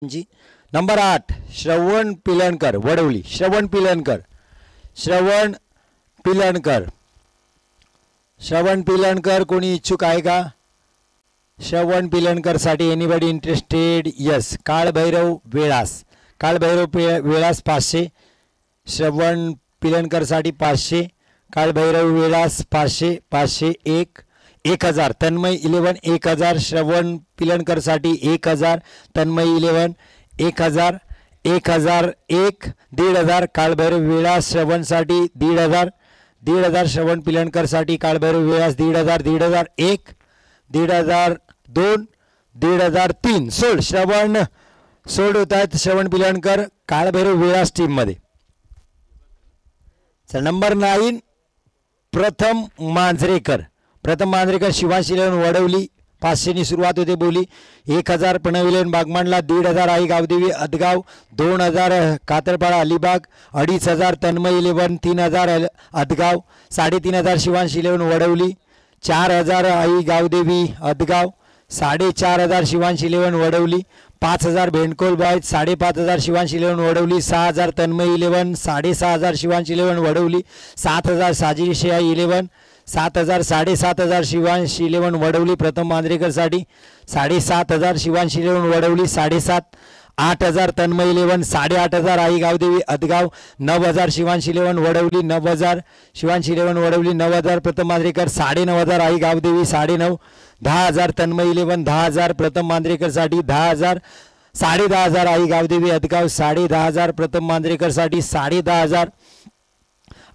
जी number 8 श्रवण पिलणकर वडवली। श्रवण पिलणकर श्रवण पिलणकर कोणी इच्छुक आहे का? श्रवण पिलणकर साठी एनीबडी इंटरेस्टेड? यस। काळभैरव वेळास वेळास 500, श्रवण पिलणकर साठी 500, काळभैरव वेळास 500 500 1000, तन्मय 11 1000, श्रवण पिलणकर साठी 1000, तन्मय 11 1000 1000 1500, काळभैरव वेळास श्रवण साठी 1500 श्रवण पिलणकर साठी काळभैरव वेळास 1500 1500 2 3 सोड श्रवण सोड होत आहेत श्रवण पिलणकर काळभैरव वेळास टीम मध्ये। नंबर 9 प्रथम मांजरेकर शिवांश इलेवन वडवली 500 नी सुरुवात होते बोली। 1000 Pranav eleven Bagmandla, 1500 Aai Gavdevi Adgaon, 2000 Katarpada Alibag, 2500 Tanmay eleven, 3000 Adgaon, 3500 Shivansh eleven Vadavali, 4000 Aai Gavdevi Adgaon, 4500 Shivansh eleven Vadavali, 5000 Bhendkol boys, 5500 Shivansh eleven Vadavali, 6000 Tanmay eleven, 6500 Shivansh eleven Vadavali, 7000 Sajiri शेआई इलेवन, 7000 7500 शिवांश इलेवन वडवली प्रथम मांजरेकर साठी, 7500 Shivansh eleven Vadavali, 7.5 8000 Tanmay eleven, 8500 Aai Gavdevi Adgaon, 9000 Shivansh eleven Wadavali, 9000 Shivansh eleven Wadavali, 9000 प्रथम मांजरेकर, 9500 आई गावदेवी 9.5 10000 तन्मय इलेवन, 10000 प्रथम मांजरेकर साठी, 10000 10500 आई गावदेवी अदगाव, 10500 प्रथम मांजरेकर साठी, 10500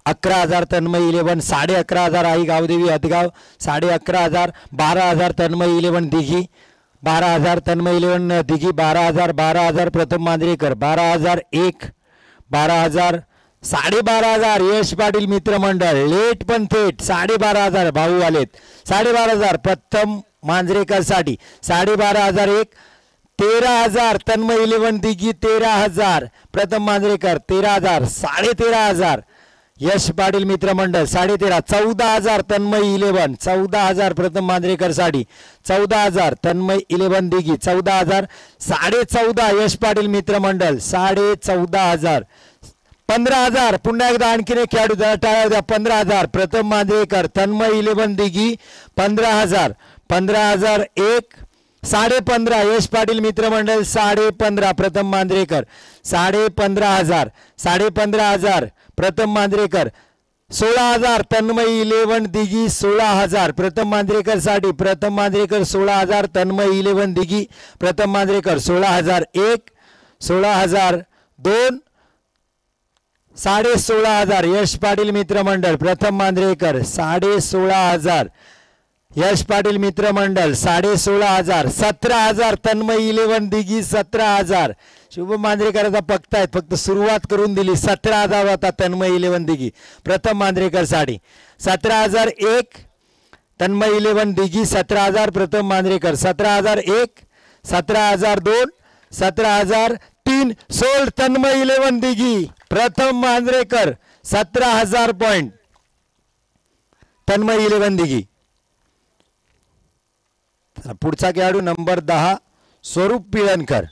11,000 तन्मय इलेवन, 11,500 आई गावदेवी अदगाव, 11,500 12,000 तन्मय इलेवन दिघी, 12,000 तन्मय इलेवन दिघी, 12,000 प्रथम मांजरेकर, 12,000 12,000 12,500 यश पाटील मित्रमंडळ लेट पण थेट 12,500 भाऊ आलेत, 12,500 प्रथम मांजरेकर साठी, 12,500 13,000 तन्मय इलेवन दिघी, 13,000 प्रथम मांजरेकर, 13,000 13,500 यश पाटील मित्रमंडळ 13,500 14,000 तन्मय इलेवन, 14,000 प्रथम मांजरेकर साठी, 14,000 तन्मय इलेवन दिघी, 14,000 14,500 यश पाटील मित्रमंडळ 14,500 15,000 पुन्हा एकदा आणखीन एक खेळाडू टाळ्या द्या, 15,000 प्रथम मांजरेकर, तन्मय इलेवन दिघी 15,000 15,000 15,500 यश पाटील मित्रमंडळ 15,500 प्रथम मांजरेकर, 15,500 15,500 प्रथम मांजरेकर, 16,000 तन्मय इलेवन दिघी, 16,000 प्रथम मांजरेकर साठी, प्रथम मांजरेकर 16,000 तन्मय इलेवन दिघी, प्रथम मांजरेकर 16,000 16,000 2 16,500 यश पाटील मित्रमंडळ प्रथम मांजरेकर, 16,500 यश पाटील मित्रमंडळ 16,500 17,000 तन्मय इलेवन दिघी, 17,000 शुभ मांजरेकर आता बघतायत, फक्त सुरुवात करून दिली, 17,000 होता तन्मय इलेवन दिघी प्रथम मांजरेकर साठी, 17,000 तन्मय इलेवन दिघी, 17,000 प्रथम मांजरेकर, 17,000 17,000 2 17,000 3 सोल्ड तन्मय इलेवन दिघी प्रथम मांजरेकर 17,000 पॉइंट तन्मय इलेवन दिघी। पुढचा खेळाडू नंबर 10 स्वरूप पिळणकर